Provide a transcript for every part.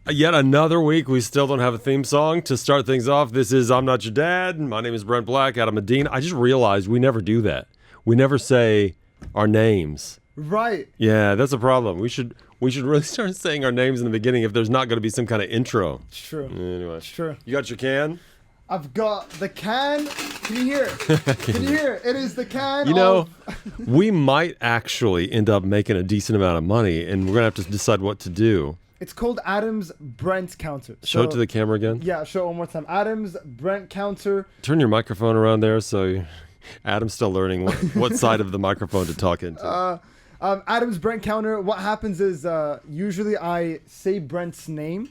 Yet another week, we still don't have a theme song to start things off. This is I'm Not Your Dad. My name is Brent Black, Adam Medina. I just realized we never do that. We never say our names. Right. Yeah, that's a problem. We should really start saying our names in the beginning if there's not going to be some kind of intro. It's true. Anyway. It's true. You got your can? I've got the can. Can you hear it? Can you hear it? It is the can. You know, we might actually end up making a decent amount of money, and we're going to have to decide what to do. It's called Adam's Brent counter. Show it to the camera again. Yeah, show it one more time. Adam's Brent counter. Turn your microphone around there so Adam's still learning what side of the microphone to talk into. Adam's Brent counter. What happens is usually I say Brent's name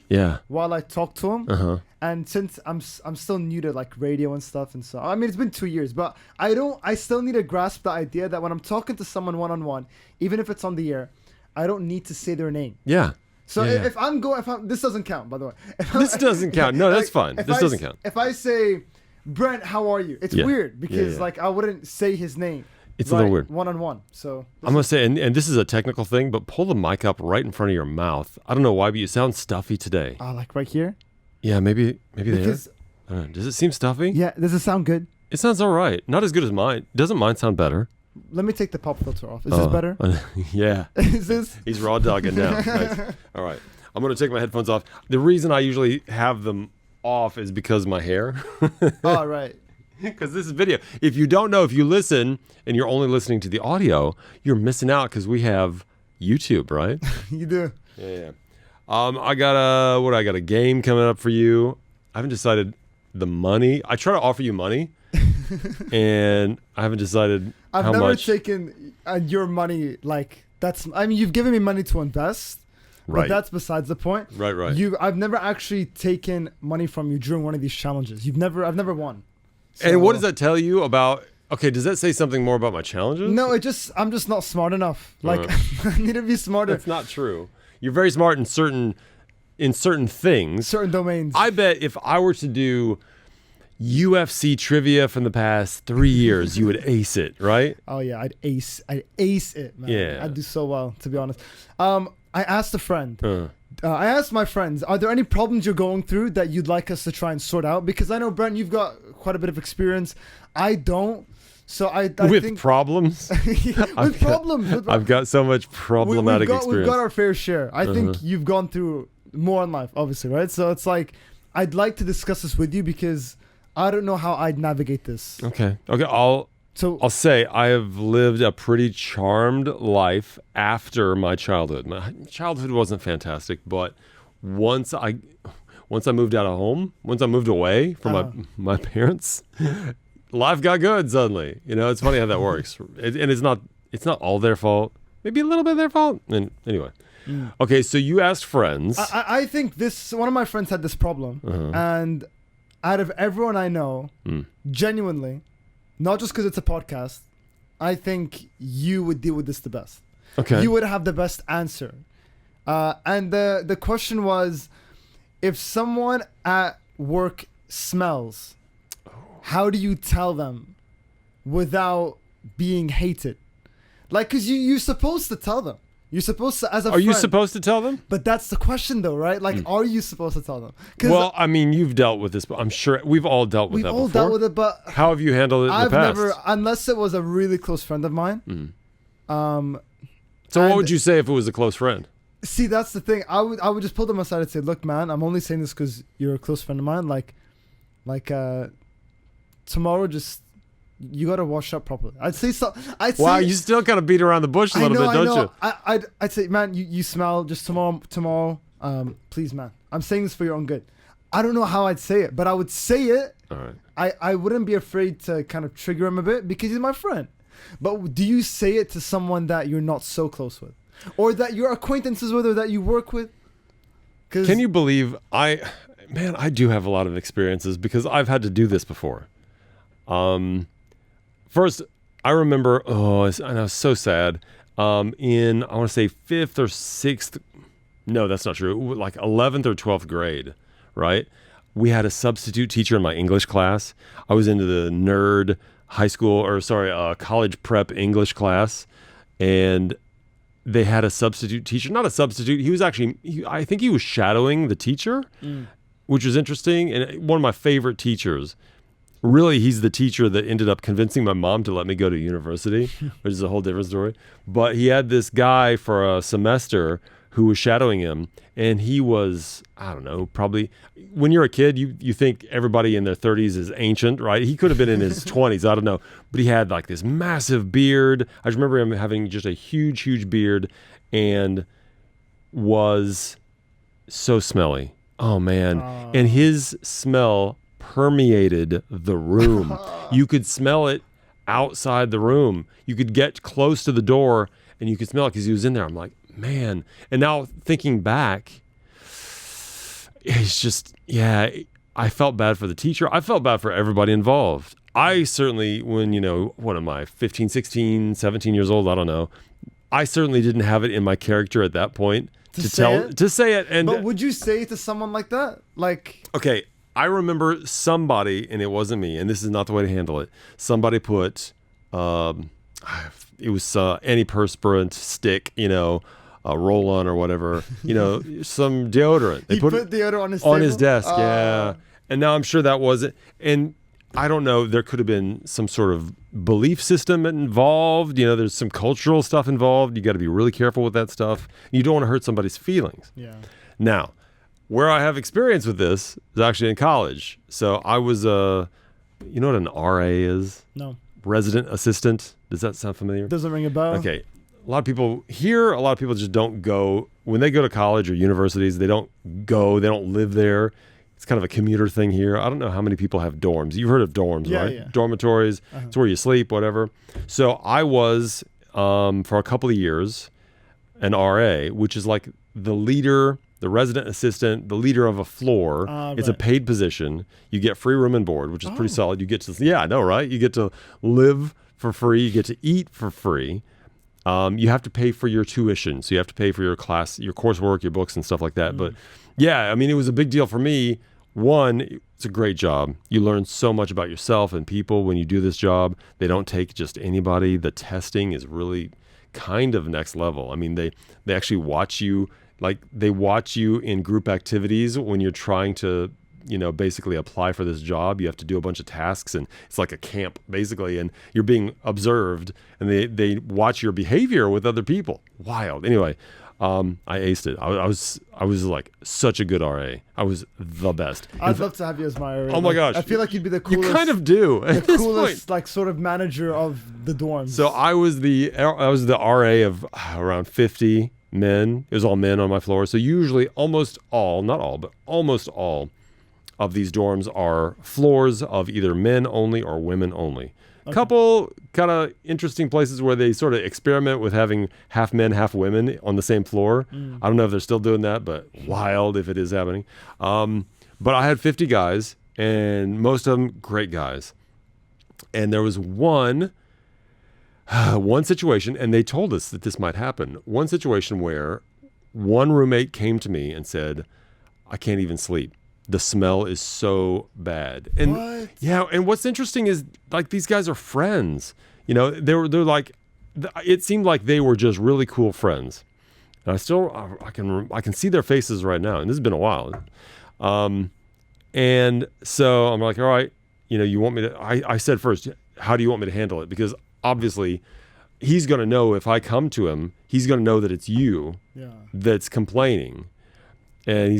while I talk to him. And since I'm still new to like radio and stuff, and so I mean it's been 2 years, but I still need to grasp the idea that when I'm talking to someone one-on-one, even if it's on the air, I don't need to say their name. Yeah. So if this doesn't count, by the way. This doesn't count. No, that's fine. This doesn't count. If I say, Brent, how are you? It's weird because like I wouldn't say his name. It's a little weird. One-on-one. So I'm going to say, and this is a technical thing, but pull the mic up right in front of your mouth. I don't know why, but you sound stuffy today. Like right here? Yeah, maybe there. Does it seem stuffy? Yeah, does it sound good? It sounds all right. Not as good as mine. Doesn't mine sound better? Let me take the pop filter off. Is this better? Yeah. Is this? He's raw dogging now. Nice. All right. I'm going to take my headphones off. The reason I usually have them off is because of my hair. All right. Because this is video. If you don't know, if you listen and you're only listening to the audio, you're missing out because we have YouTube, right? You do. Yeah. I got a game coming up for you. I haven't decided the money. I try to offer you money. And I haven't decided how much. I've never taken your money like that's. I mean, you've given me money to invest, right? But that's besides the point. Right. I've never actually taken money from you during one of these challenges. I've never won. So, and what does that tell you about? Okay, does that say something more about my challenges? No, I'm just not smart enough. Like I need to be smarter. That's not true. You're very smart in certain things, certain domains. I bet if I were to do UFC trivia from the past 3 years, you would ace it, right? Oh yeah, I'd ace it, man. Yeah, I'd do so well, to be honest. I asked a friend. I asked my friends, are there any problems you're going through that you'd like us to try and sort out? Because I know, Brent, you've got quite a bit of experience. I don't. So I think problems. I've got so much problematic experience. We've got our fair share. I think you've gone through more in life, obviously, right? So it's like I'd like to discuss this with you because I don't know how I'd navigate this. Okay. I'll say I have lived a pretty charmed life after my childhood. My childhood wasn't fantastic, but once I moved out of home, once I moved away from my parents, life got good suddenly. You know, it's funny how that works. And it's not all their fault. Maybe a little bit their fault. And anyway. Okay, so you asked friends. I think one of my friends had this problem. And out of everyone I know, genuinely, not just because it's a podcast, I think you would deal with this the best. Okay. You would have the best answer. And the question was, if someone at work smells, how do you tell them without being hated? Like, because you're supposed to tell them. You're supposed to, as a friend. Are you supposed to tell them? But that's the question, though, right? Like, are you supposed to tell them? Well, I mean, you've dealt with this, but I'm sure we've all dealt with that before. We've all dealt with it, but how have you handled it in the past? I've never, unless it was a really close friend of mine. So what would you say if it was a close friend? See, that's the thing. I would just pull them aside and say, "Look, man, I'm only saying this because you're a close friend of mine. Like, tomorrow, just." You gotta wash up properly. I'd say so. Wow, you still kind of beat around the bush a little bit, don't you? I'd say, man, you smell. Just tomorrow, please, man. I'm saying this for your own good. I don't know how I'd say it, but I would say it. All right. I wouldn't be afraid to kind of trigger him a bit because he's my friend. But do you say it to someone that you're not so close with, or that you're acquaintances with, or that you work with? Can you believe I do have a lot of experiences because I've had to do this before. First, I remember, and I was so sad, in, I want to say 5th or 6th, no, that's not true, like 11th or 12th grade, right? We had a substitute teacher in my English class. I was into the nerd college prep English class, and they had a substitute teacher, not a substitute. He was actually, I think he was shadowing the teacher, which was interesting. And one of my favorite teachers, really, he's the teacher that ended up convincing my mom to let me go to university, which is a whole different story. But he had this guy for a semester who was shadowing him, and he was, I don't know, probably, when you're a kid, you think everybody in their 30s is ancient, right? He could have been in his 20s, I don't know. But he had like this massive beard. I just remember him having just a huge, huge beard, and was so smelly. Oh, man. And his smell permeated the room. You could smell it outside the room. You could get close to the door, and you could smell it because he was in there. I'm like, man. And now thinking back, it's just, yeah, I felt bad for the teacher. I felt bad for everybody involved. I certainly, when, what am I, 15, 16, 17 years old, I don't know. I certainly didn't have it in my character at that point to say it. And but would you say it to someone like that? Like, okay, I remember somebody, and it wasn't me, and this is not the way to handle it. Somebody put, it was antiperspirant stick, roll-on or whatever, some deodorant. They put deodorant on his on his desk, yeah. And now I'm sure that wasn't. And I don't know. There could have been some sort of belief system involved. There's some cultural stuff involved. You got to be really careful with that stuff. You don't want to hurt somebody's feelings. Yeah. Now, where I have experience with this is actually in college. So I was you know what an RA is? No. Resident assistant. Does that sound familiar? Doesn't ring a bell. Okay. A lot of people just don't go. When they go to college or universities, they don't live there. It's kind of a commuter thing here. I don't know how many people have dorms. You've heard of dorms, right? Yeah. Dormitories. It's where you sleep, whatever. So I was, for a couple of years, an RA, which is like the leader, the resident assistant, the leader of a floor. It's a paid position. You get free room and board, which is pretty solid. You get to, I know, right? You get to live for free. You get to eat for free. You have to pay for your tuition. So you have to pay for your class, your coursework, your books and stuff like that. But yeah, I mean, it was a big deal for me. One, it's a great job. You learn so much about yourself and people when you do this job. They don't take just anybody. The testing is really kind of next level. I mean, they actually watch you, like they watch you in group activities when you're trying to, basically apply for this job. You have to do a bunch of tasks, and it's like a camp basically, and you're being observed, and they watch your behavior with other people. Wild. Anyway, I aced it. I was like such a good RA. I was the best. I'd love to have you as my RA. Oh my gosh. I feel like you'd be the coolest. You kind of do. The coolest, like, sort of manager of the dorms. So I was the RA of around 50 men. It was all men on my floor. So usually almost all, not all, but almost all of these dorms are floors of either men only or women only. Okay. Couple kind of interesting places where they sort of experiment with having half men, half women on the same floor. I don't know if they're still doing that, but wild if it is happening. But I had 50 guys, and most of them great guys. And there was one situation, and they told us that this might happen. One situation where one roommate came to me and said, I can't even sleep. The smell is so bad. And what? Yeah, and what's interesting is like these guys are friends. They're like, it seemed like they were just really cool friends. And I can see their faces right now, and this has been a while. And so I'm like, all right, you want me to? I said first, how do you want me to handle it? Because obviously, he's going to know if I come to him, he's going to know that it's you that's complaining. And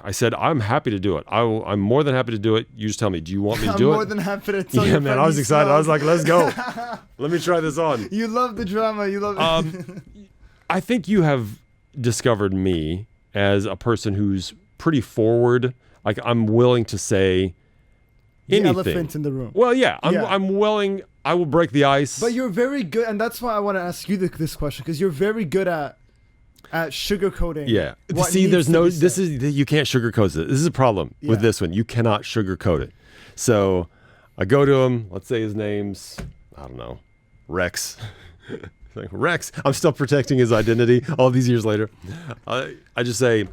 I said, I'm happy to do it. I'm more than happy to do it. You just tell me, do you want me to do it? I'm more than happy to tell you. Yeah, man, I was excited. I was like, let's go. Let me try this on. You love the drama. You love it. I think you have discovered me as a person who's pretty forward. Like, I'm willing to say anything. The elephant in the room. Well, yeah, I'm willing. I will break the ice. But you're very good, and that's why I want to ask you this question, because you're very good at sugarcoating. Yeah. See, there's no, you can't sugarcoat it. This is a problem with this one. You cannot sugarcoat it. So I go to him, let's say his name's, I don't know, Rex. Like, Rex, I'm still protecting his identity all these years later. I just say,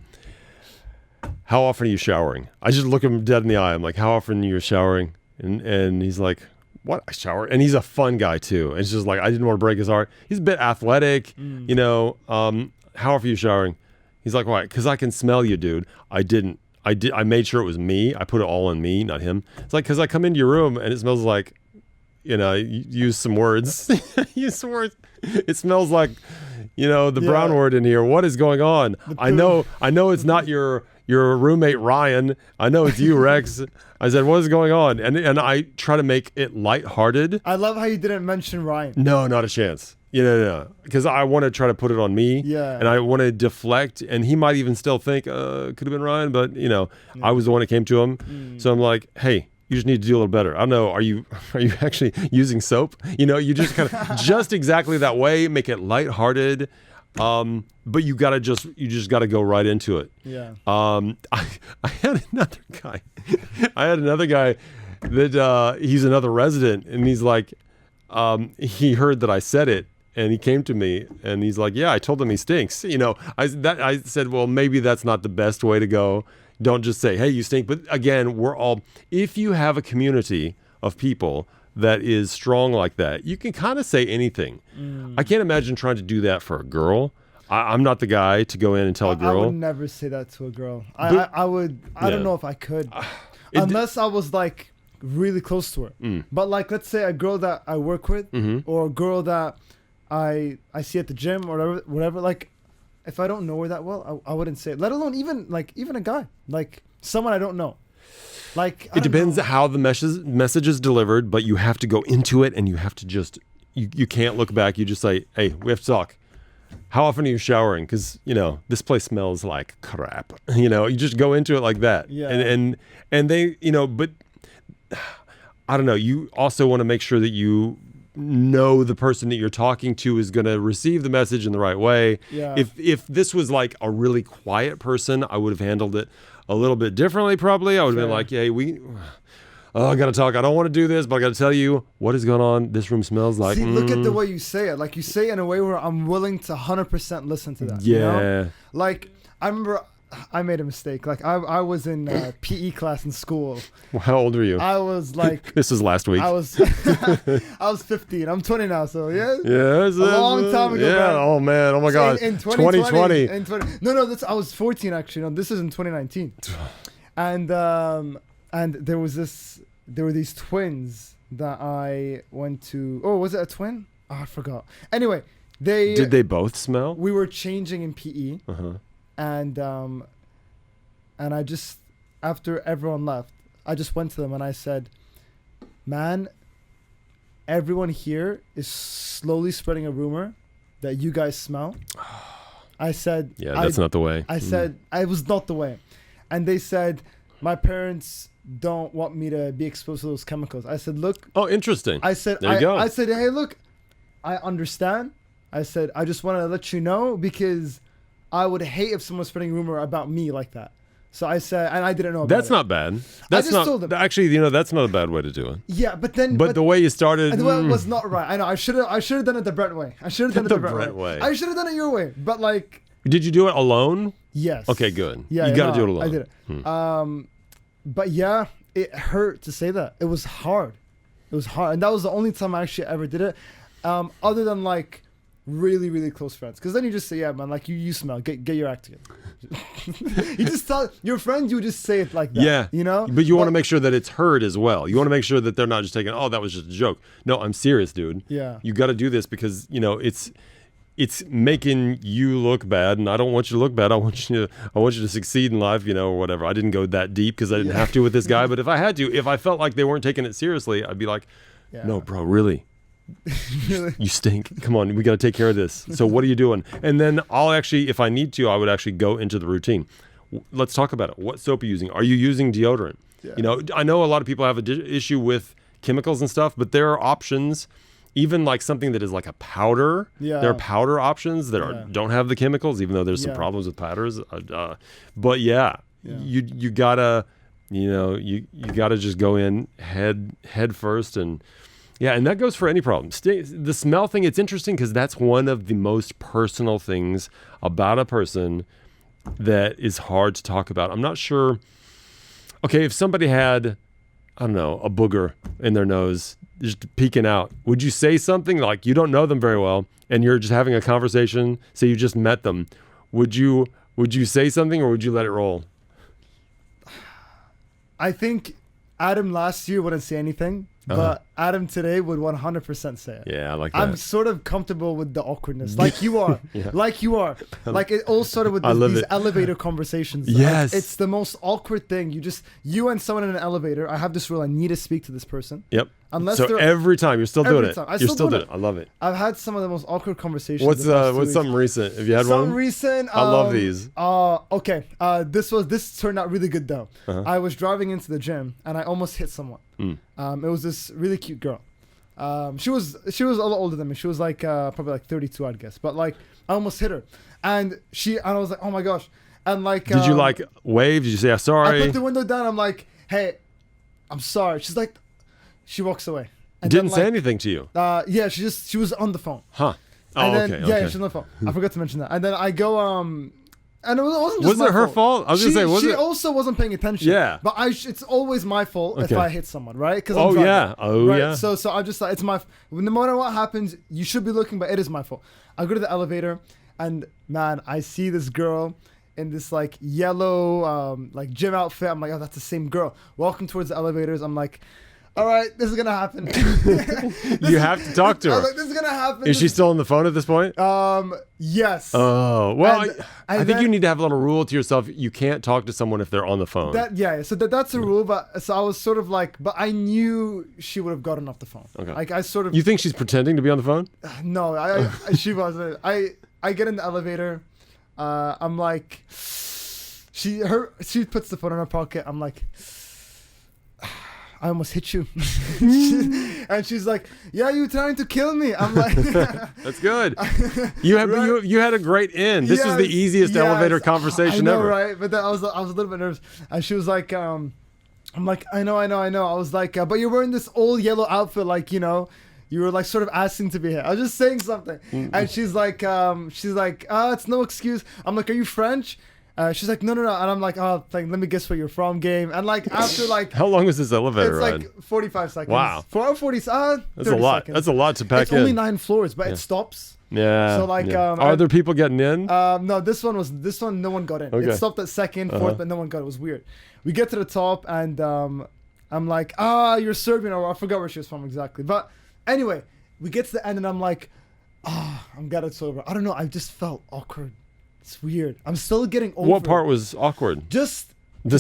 how often are you showering? I just look him dead in the eye. I'm like, how often are you showering? And he's like, what? I shower? And he's a fun guy too. And it's just like, I didn't want to break his heart. He's a bit athletic, you know. How often are you showering? He's like, why? Because I can smell you, dude. I didn't. I made sure it was me. I put it all on me, not him. It's like, because I come into your room and it smells like, you know, use some words. Use some words. It smells like, you know, the brown word in here. What is going on? I know it's not your roommate Ryan. I know it's you, Rex. I said, what is going on? And I try to make it lighthearted. I love how you didn't mention Ryan. No, not a chance. No. Because I want to try to put it on me. Yeah. And I want to deflect. And he might even still think, could have been Ryan. But, you know, I was the one that came to him. So I'm like, hey, you just need to do a little better. I don't know. Are you actually using soap? You know, you just kind of just exactly that way. Make it lighthearted. But you just gotta go right into it. Yeah. I had another guy that he's another resident, and he's like, he heard that I said it, and he came to me, and he's like, yeah, I told him he stinks. You know, I said, well, maybe that's not the best way to go. Don't just say, hey, you stink. But again, if you have a community of people that is strong like that, you can kind of say anything. I can't imagine trying to do that for a girl. I'm not the guy to go in and tell a girl. I would never say that to a girl. I don't know if I could. Unless I was like really close to her. But like, let's say a girl that I work with or a girl that I see at the gym or whatever, like if I don't know her that well, I wouldn't say it. Let alone even a guy, like someone I don't know. Like it depends how the message is delivered, but you have to go into it and you have to just you can't look back. You just say, hey, we have to talk. How often are you showering? Because, you know, this place smells like crap. You know, you just go into it like that. Yeah. And they, you know, but I don't know. You also want to make sure that you know the person that you're talking to is going to receive the message in the right way. Yeah. If this was like a really quiet person, I would have handled it a little bit differently probably. I would have been like, hey, I got to talk. I don't want to do this, but I got to tell you what is going on. This room smells like... See, look at the way you say it. Like, you say it in a way where I'm willing to 100% listen to that. Yeah. You know? Like, I remember I made a mistake. Like, I was in PE class in school. How old were you? I was like... This was last week. I was 15. I'm 20 now, so yeah. Yeah. A long time ago. Yeah. Man. Oh, man. Oh, my God. In 2020. I was 14, actually. No, this is in 2019. And there were these twins that I went to. Oh, was it a twin? Oh, I forgot. Anyway, did they both smell? We were changing in PE, and I just, after everyone left, I just went to them and I said, "Man, everyone here is slowly spreading a rumor that you guys smell." I said, "Yeah, that's not the way." I said, "I was not the way," and they said, "My parents don't want me to be exposed to those chemicals." I said, look. Oh, interesting. I said, there you go. I said, hey, look, I understand. I said, I just want to let you know because I would hate if someone was spreading rumor about me like that. So I said, and I didn't know about That's it. not bad. That's told them. Actually, you know, that's not a bad way to do it. Yeah, but the way you started. The way it was not right. I know. I should have done it the Brent way. I should have done it the Brent way. I should have done it your way. But like. Did you do it alone? Yes. Okay, good. Yeah, you got to do it alone. I did it. But yeah, it hurt to say that. It was hard. And that was the only time I actually ever did it. Other than like really, really close friends. Because then you just say, yeah, man, like you smell. Get your act together. You just tell your friends, you just say it like that. Yeah. You know? But you want to make sure that it's heard as well. You want to make sure that they're not just taking, oh, that was just a joke. No, I'm serious, dude. Yeah. You got to do this because, you know, it's making you look bad, and I don't want you to look bad. I want you to succeed in life, you know, or whatever. I didn't go that deep because I didn't have to with this guy. But if I had to, if I felt like they weren't taking it seriously, I'd be like, no, bro, really? You stink. Come on, we got to take care of this. So what are you doing? And then I'll actually, if I need to, I would actually go into the routine. Let's talk about it. What soap are you using? Are you using deodorant? Yeah. You know, I know a lot of people have an issue with chemicals and stuff, but there are options. Even like something that is like a powder, there are powder options that don't have the chemicals, even though there's some problems with powders. But you gotta, you gotta just go in head first, and that goes for any problem. The smell thing, it's interesting because that's one of the most personal things about a person that is hard to talk about. I'm not sure. Okay, if somebody had, I don't know, a booger in their nose, just peeking out. Would you say something like, you don't know them very well and you're just having a conversation, say you just met them. Would you say something or would you let it roll? I think Adam last year wouldn't say anything, but Adam today would 100% say it. Yeah, I like that. I'm sort of comfortable with the awkwardness, like you are. Yeah. Like you are. Like it all started with these elevator conversations. Yes. It's the most awkward thing. You and someone in an elevator, I have this rule, I need to speak to this person. Yep. Unless so every time you're still doing it. You're still doing it. I love it. I've had some of the most awkward conversations. What's something recent? Have you had one? Something recent. I love these. Okay. This turned out really good though. I was driving into the gym and I almost hit someone. It was this really cute girl. She was a little older than me. She was like probably like 32, I'd guess. But like I almost hit her, and I was like, oh my gosh, and like. Did you like wave? Did you say, I'm sorry? I put the window down. I'm like, hey, I'm sorry. She's like. She walks away. And didn't say anything to you? Yeah, she was on the phone. Huh. Oh, and then, okay. Yeah, she was on the phone. I forgot to mention that. And then I go, and it wasn't just was it her fault? I was going to say, she also wasn't paying attention. Yeah. But it's always my fault if I hit someone, right? Because yeah. So I'm just like, it's my, no matter what happens, you should be looking, but it is my fault. I go to the elevator, and man, I see this girl in this like yellow like gym outfit. I'm like, oh, that's the same girl. Walking towards the elevators, I'm like, all right, this is gonna happen. You have to talk to her. I was like, this is gonna happen. Is she still on the phone at this point? Yes. Oh well, I think you need to have a little rule to yourself. You can't talk to someone if they're on the phone. So that's a rule. But so I was sort of like, but I knew she would have gotten off the phone. Okay. Like I sort of. You think she's pretending to be on the phone? No, she wasn't. I get in the elevator. I'm like, she puts the phone in her pocket. I'm like. I almost hit you. And she's like, yeah, you're trying to kill me. I'm like, that's good. You had a great end. This was the easiest elevator conversation I know, ever. Right? But then I was a little bit nervous. And she was like, I'm like, I know. I was like, but you're wearing this old yellow outfit, like, you know, you were like sort of asking to be here. I was just saying something. Mm-hmm. And she's like, it's no excuse. I'm like, are you French? She's like, no. And I'm like, oh, let me guess where you're from, game. And like, after like... How long was this elevator ride? It's like 45 seconds. Wow. 40, that's a lot. Seconds. That's a lot to pack it's only 9 floors, but it stops. Yeah. So like... Yeah. Are there people getting in? No, this one, no one got in. Okay. It stopped at second, fourth, but no one got in. It was weird. We get to the top and I'm like, you're Serbian, or I forgot where she was from exactly. But anyway, we get to the end and I'm like, I'm glad it's over. I don't know. I just felt awkward. It's weird. I'm still getting over. What part was awkward? Just the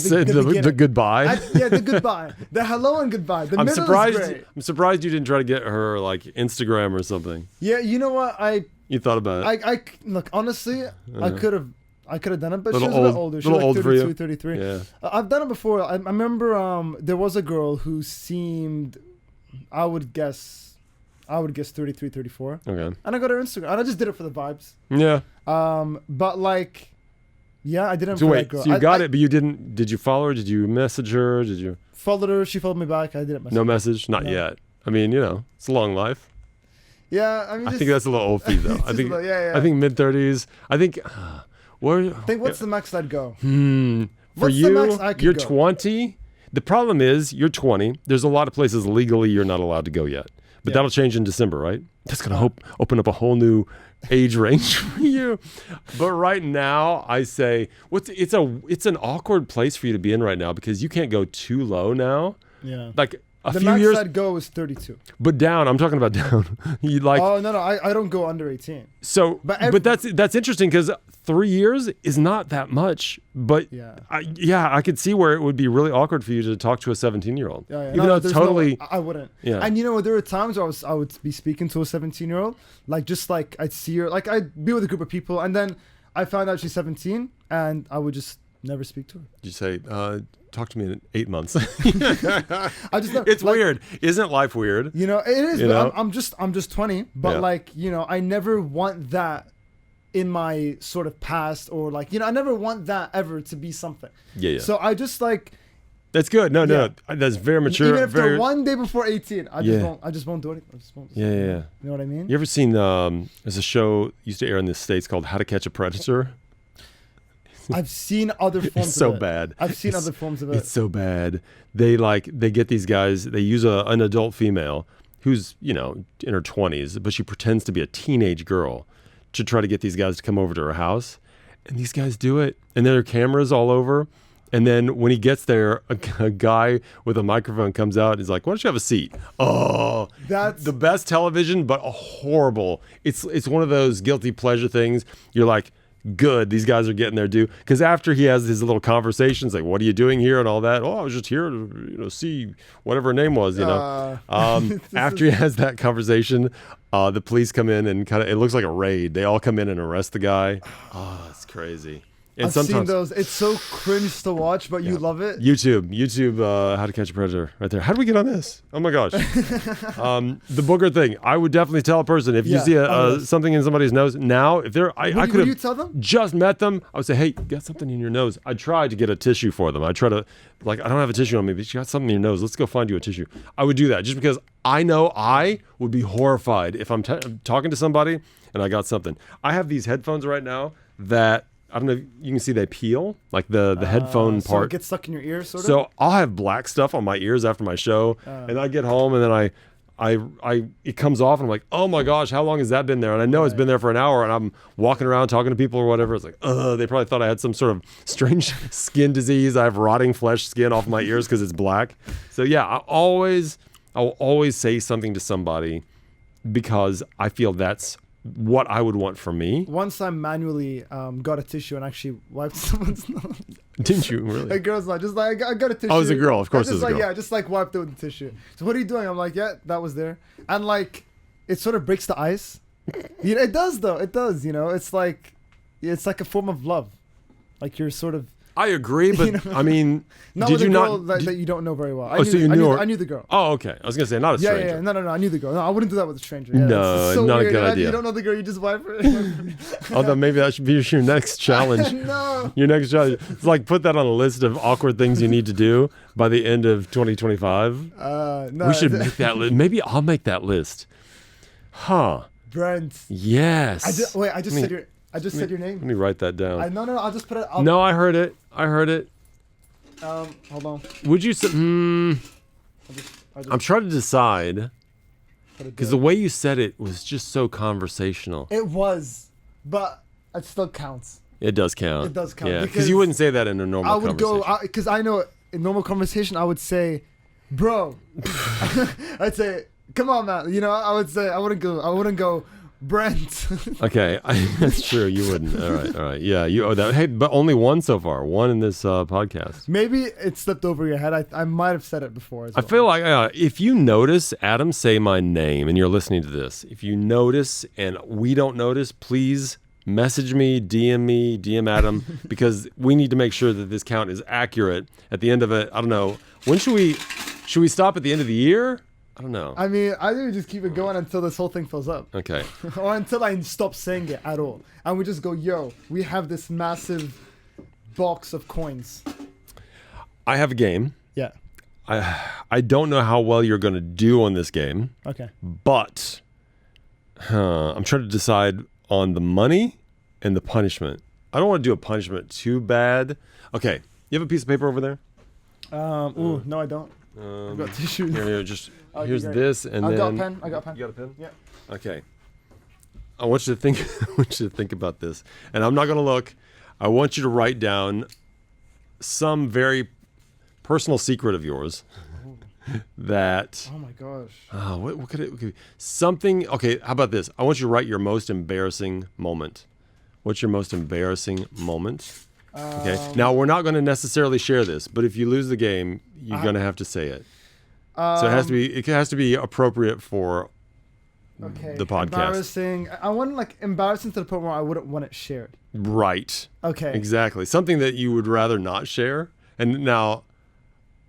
goodbye. The goodbye. The hello and goodbye. The middle is great. I'm surprised you didn't try to get her like Instagram or something. Yeah, you know what? You thought about it. I look, honestly, I could have done it, but she was a bit older. She was like old 32, 33. Yeah. I've done it before. I remember there was a girl who seemed, I would guess 33, 34. Okay. And I got her Instagram. And I just did it for the vibes. Yeah. But like, yeah, I didn't. So wait, girl. So you got it, but you didn't. Did you follow her? Did you message her? Did you? Followed her. She followed me back. I didn't message. No message? Not yet. I mean, you know, it's a long life. Yeah, I mean, I think that's a little old feet though. I think. I think mid-30s. I think. What's the max I'd go? For you, you're 20. The problem is you're 20. There's a lot of places legally you're not allowed to go yet. But that'll change in December, right? That's going to open up a whole new age range for you. But right now, I say it's an awkward place for you to be in right now because you can't go too low now. Yeah. Like the max I'd go is 32. But down, I'm talking about down. You like? Oh no, I don't go under 18. So, but that's interesting because 3 years is not that much. But I could see where it would be really awkward for you to talk to a 17-year-old. Yeah. Even though it's totally. I wouldn't. Yeah. And you know, there were times where I would be speaking to a 17-year-old, like just like I'd see her, like I'd be with a group of people, and then I found out she's 17, and I would just never speak to her. You say, talk to me in 8 months. It's weird. Isn't life weird? You know, it is. But I'm just 20, but like, you know, I never want that in my sort of past, or like, you know, I never want that ever to be something. Yeah. So I just like. That's good. No, that's very mature. Even if they're one day before 18, I just won't do it. I just won't. Yeah. You know what I mean? You ever seen there's a show used to air in the States called How to Catch a Predator? I've seen other forms It's so of it. bad. I've seen other forms of it. It's so bad. They get these guys, they use an adult female who's, in her 20s, but she pretends to be a teenage girl to try to get these guys to come over to her house. And these guys do it. And there are cameras all over. And then when he gets there, a guy with a microphone comes out and he's like, why don't you have a seat? Oh, that's the best television, but horrible. It's one of those guilty pleasure things. You're like, good, these guys are getting their due. Because after he has his little conversations, like, what are you doing here and all that? Oh, I was just here to see whatever her name was, After he has that conversation, the police come in and it looks like a raid. They all come in and arrest the guy. Oh, it's crazy. And I've seen those. It's so cringe to watch, but you love it. YouTube, How to Catch a Predator, right there. How do we get on this? Oh my gosh. The booger thing. I would definitely tell a person if you see something in somebody's nose. Now, if they're, I could have tell them? Just met them. I would say, hey, you got something in your nose. I tried to get a tissue for them. I try to, I don't have a tissue on me, but you got something in your nose. Let's go find you a tissue. I would do that just because I know I would be horrified if I'm talking to somebody and I got something. I have these headphones right now that, I don't know if you can see they peel, like the headphone part. So it gets stuck in your ear, sort of? So I'll have black stuff on my ears after my show, and I get home and then I it comes off and I'm like, oh my gosh, how long has that been there? And I know it's been there for an hour and I'm walking around talking to people or whatever. It's like, they probably thought I had some sort of strange skin disease. I have rotting flesh skin off my ears because it's black. So yeah, I'll always say something to somebody because I feel that's what I would want for me. Once I manually got a tissue and actually wiped someone's nose. Didn't you really? A girl's like, just like, I got a tissue. Oh, it was a girl. Of course it was a girl. Yeah, just like wiped it with the tissue. So what are you doing? I'm like, yeah, that was there. And like, it sort of breaks the ice. It does though. It does, It's like a form of love. Like you're sort of. I agree, but I mean, did you not that you don't know very well? So you knew her? I knew the girl. Oh, okay. I was gonna say not a stranger. Yeah. No. I knew the girl. No, I wouldn't do that with a stranger. Yeah, no, so not weird. a good idea. You don't know the girl, you just wipe her. Although maybe that should be your next challenge. No. Your next challenge. It's like put that on a list of awkward things you need to do by the end of 2025. No. We should make that list. Maybe I'll make that list. Huh. Brent. Yes. I just said your name. Let me write that down. No, I'll just put it. No, I heard it. Hold on. Would you say? I'm trying to decide because the way you said it was just so conversational. It was, but it still counts. It does count. It does count. Yeah, because you wouldn't say that in a normal conversation. I would go because I know in normal conversation I would say, "Bro," I'd say, "Come on, man." I would say I wouldn't go. Brent. Okay, that's true. You wouldn't. All right. Yeah, you owe that. Hey, but only one so far. One in this podcast. Maybe it slipped over your head. I might have said it before as well. I feel like if you notice, Adam, say my name, and you're listening to this. If you notice and we don't notice, please message me, DM Adam, because we need to make sure that this count is accurate at the end of it. I don't know. When should we stop at the end of the year? I don't know. I mean, I think we just keep it going until this whole thing fills up. Okay. Or until I stop saying it at all. And we just go, yo, we have this massive box of coins. I have a game. Yeah. I don't know how well you're going to do on this game. Okay. But I'm trying to decide on the money and the punishment. I don't want to do a punishment too bad. Okay. You have a piece of paper over there? No, I don't. I've got tissues. Here, here's this, and then I got a pen. You got a pen? Yeah. Okay. I want you to think. I want you to think about this, and I'm not going to look. I want you to write down some very personal secret of yours. That. Oh my gosh. What could it be? Something. Okay. How about this? I want you to write your most embarrassing moment. What's your most embarrassing moment? Okay. Now we're not going to necessarily share this, but if you lose the game, you're going to have to say it. So it has to be appropriate for the podcast. Embarrassing. I want embarrassing to the point where I wouldn't want it shared. Right. Okay. Exactly. Something that you would rather not share. And now.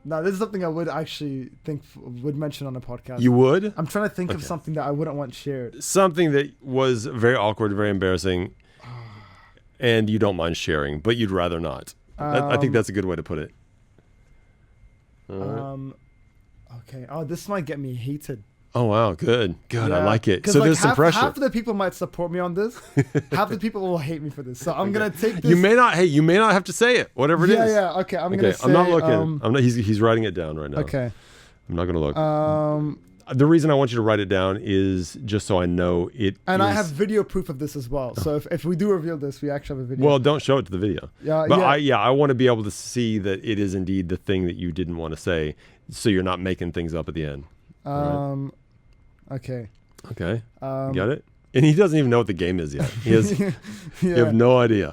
No, this is something I would actually think would mention on a podcast. You would? I'm trying to think of something that I wouldn't want shared. Something that was very awkward, very embarrassing. And you don't mind sharing, but you'd rather not. I think that's a good way to put it. Okay. Oh, this might get me hated. Oh wow, good. Yeah. I like it. So like there's some pressure. Half of the people might support me on this. Half the people will hate me for this. So I'm gonna take this. You may not have to say it. Whatever it is. Yeah. Okay. I'm gonna say. I'm not looking. I'm not. He's writing it down right now. Okay. I'm not gonna look. The reason I want you to write it down is just so I know it. And I have video proof of this as well. So if we do reveal this, we actually have a video. Well, don't show it to the video. Yeah. But I want to be able to see that it is indeed the thing that you didn't want to say, so you're not making things up at the end. Right? Okay. Okay. You got it? And he doesn't even know what the game is yet. He has. You have no idea.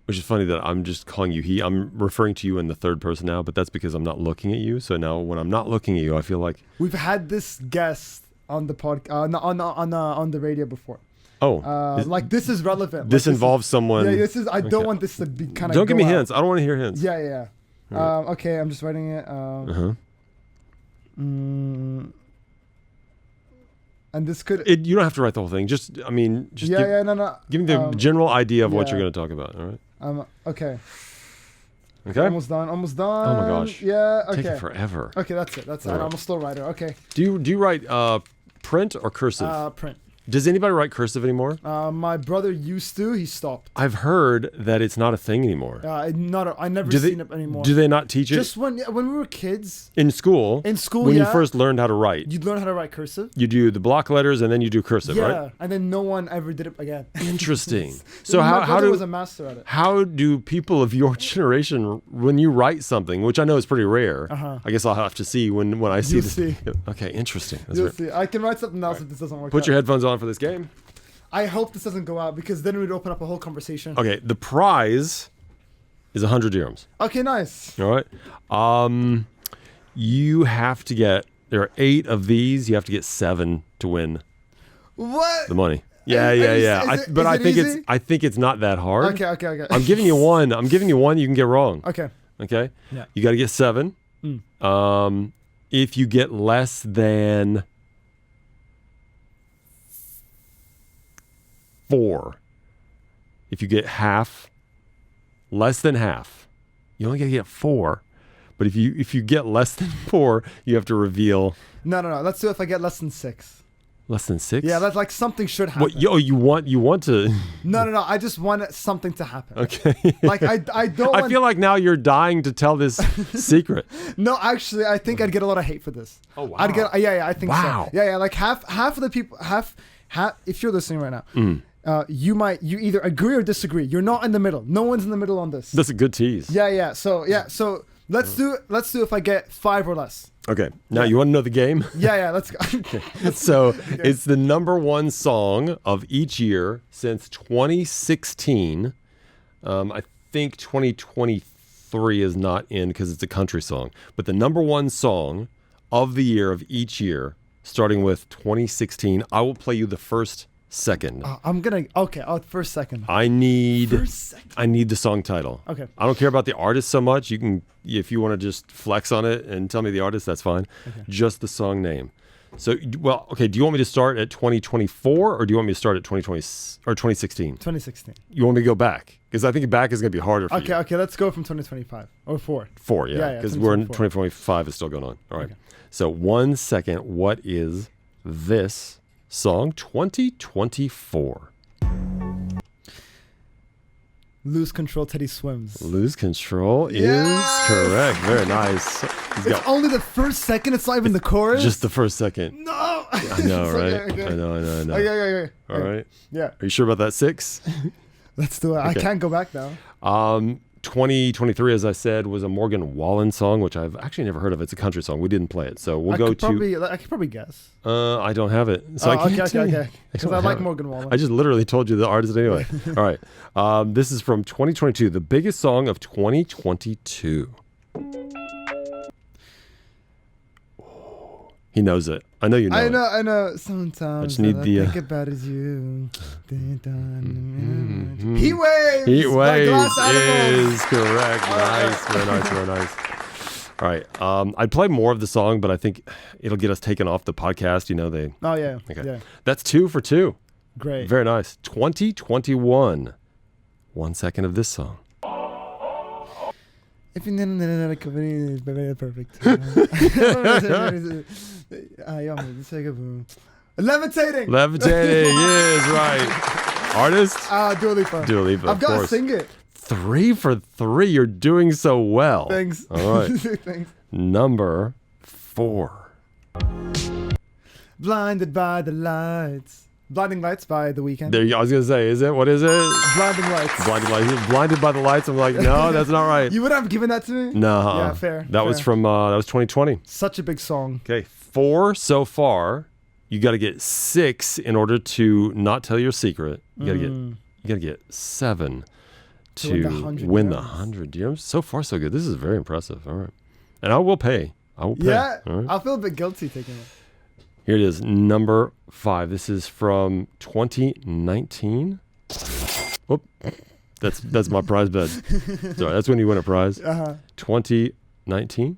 Which is funny that I'm just calling you he. I'm referring to you in the third person now, but that's because I'm not looking at you. So now when I'm not looking at you, I feel like we've had this guest on the on the radio before. Oh, like this is relevant. This involves someone. Yeah, this is. I don't want this to be kind of. Don't give me hints. I don't want to hear hints. Yeah. Right. Okay, I'm just writing it. And this could. You don't have to write the whole thing. Just no. Give me the general idea of what you're going to talk about. All right. Okay. Okay. Almost done. Oh my gosh. Yeah. Okay. Take it forever. Okay, that's it. Right. I'm a slow writer. Okay. Do you write print or cursive? Print. Does anybody write cursive anymore? My brother used to. He stopped. I've heard that it's not a thing anymore. I never seen it anymore. Do they not teach it? Just when we were kids. In school. When you first learned how to write. You'd learn how to write cursive. You do the block letters and then you do cursive, right? Yeah, and then no one ever did it again. Interesting. So my brother was a master at it. How do people of your generation, when you write something, which I know is pretty rare, I guess I'll have to see when I see this. See. Okay, interesting. You'll see. I can write something else if this doesn't work out. Put your headphones on for this game. I hope this doesn't go out because then we'd open up a whole conversation. Okay, the prize is 100 dirhams. Okay, nice. All right. You have to get, there are 8 of these. You have to get 7 to win. What? The money. Yeah. I think it's not that hard. Okay. I'm giving you one. You can get wrong. Okay. Yeah. You got to get 7. If you get less than 4, if you get half, less than half, you only got to get 4. But if you get less than 4, you have to reveal. No. Let's do it if I get less than 6. Less than 6? Yeah, that's like something should happen. What? You want to? No. I just want something to happen. Okay. Like I don't. I feel like now you're dying to tell this secret. No, actually, I think I'd get a lot of hate for this. Oh wow. I'd get. I think so. Yeah. Like half of the people half. If you're listening right now. You either agree or disagree. You're not in the middle. No one's in the middle on this. That's a good tease. Yeah. So let's do if I get 5 or less. Okay. Now you want to know the game? Yeah. Let's go. So it's the number 1 song of each year since 2016. I think 2023 is not in because it's a country song. But the number 1 song of the year of each year, starting with 2016. I will play you the first second. First second. I need the song title. Okay. I don't care about the artist so much. You can, if you want to just flex on it and tell me the artist, that's fine. Okay. Just the song name. So, do you want me to start at 2024 or do you want me to start at 2020 or 2016? 2016. You want me to go back? Because I think back is going to be harder for you. Okay, let's go from 2025 or 4. 4, yeah. Because we're in 2025 is still going on. All right. Okay. So 1 second. What is this song? 2024. Lose Control, Teddy Swims. Lose Control is correct. Very nice. It's only the first second. It's not even the chorus. Just the first second. No. I know, right? Okay. I know. Okay. All right. Yeah. Are you sure about that 6? Let's do it. Okay. I can't go back now. 2023, as I said, was a Morgan Wallen song, which I've actually never heard of. It's a country song. We didn't play it, so I could probably guess. I don't have it, so I can't. Okay. Because I like Morgan Wallen. I just literally told you the artist anyway. All right. This is from 2022, the biggest song of 2022. He knows it. I know you know. I know. Sometimes I just need the think about is you. Heat Waves. Heat Waves is correct. Nice. Very nice. All right. I'd play more of the song, but I think it'll get us taken off the podcast. Oh yeah. Okay. Yeah. That's 2 for 2. Great. Very nice. 2021. 1 second of this song. If you need a company, it's very perfect. Levitating. Levitating is right. Artist? Dua Lipa. Dua Lipa. I've got to sing it. 3 for 3. You're doing so well. Thanks. All right. Thanks. Number 4. Blinded by the lights. Blinding Lights by The Weeknd. There you go. I was going to say, is it? What is it? Blinding Lights. Blinded by the lights. I'm like, no, that's not right. You would have given that to me? No. Yeah, fair. That was from, that was 2020. Such a big song. Okay, 4 so far. You got to get 6 in order to not tell your secret. You got to get 7 to win the 100 dirhams. So far, so good. This is very impressive. All right. And I will pay. I will pay. Yeah, right. I feel a bit guilty taking it. Here it is, number 5. This is from 2019. Whoop. That's my prize bed. Sorry, that's when you win a prize. 2019.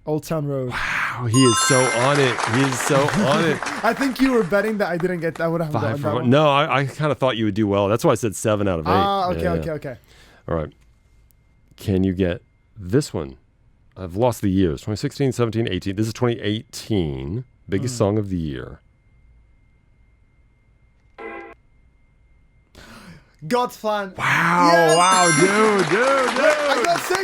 Old Town Road. Wow, he is so on it. He is so on it. I think you were betting that I didn't get that. I would have gotten that one. No, I kind of thought you would do well. That's why I said 7 out of 8. Okay. All right. Can you get this one? I've lost the years. 2016, 17, 18. This is 2018. Biggest song of the year. God's Plan. Wow. Yes! Wow, dude. I got 6.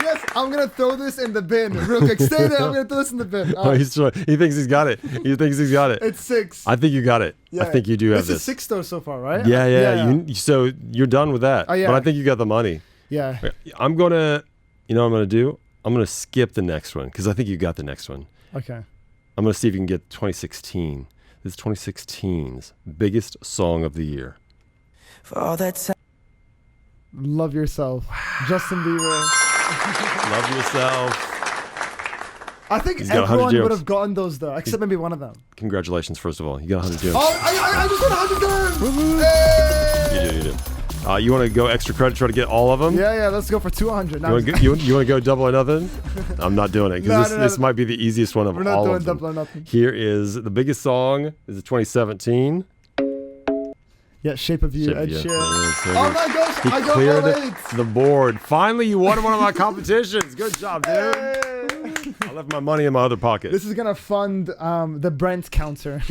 Yes, I'm going to throw this in the bin real quick. Stay there. I'm going to throw this in the bin. Oh, he thinks he's got it. It's 6. I think you got it. Yeah. I think you do have this. This is 6 though so far, right? Yeah. So you're done with that. Oh, yeah. But I think you got the money. Yeah. I'm going to, you know what I'm going to do? I'm going to skip the next one because I think you got the next one. Okay. I'm going to see if you can get 2016. This is 2016's biggest song of the year. For all that time. Love Yourself. Wow. Justin Bieber. Love Yourself. I think everyone would have gotten those though, except maybe one of them. Congratulations, first of all. You got 100 dirhams. Oh, I just got 100 dirhams! You do. You want to go extra credit, try to get all of them? Yeah, let's go for 200. You want to go double or nothing? I'm not doing it because this might be the easiest one of all of them. We're not doing double or nothing. Here is the biggest song. Is 2017. Yeah, Shape of You, Ed Sheeran. Oh my gosh, he I got cleared all 8. The board. Finally, you won one of my competitions. Good job, dude. I left my money in my other pocket. This is going to fund the Brent counter.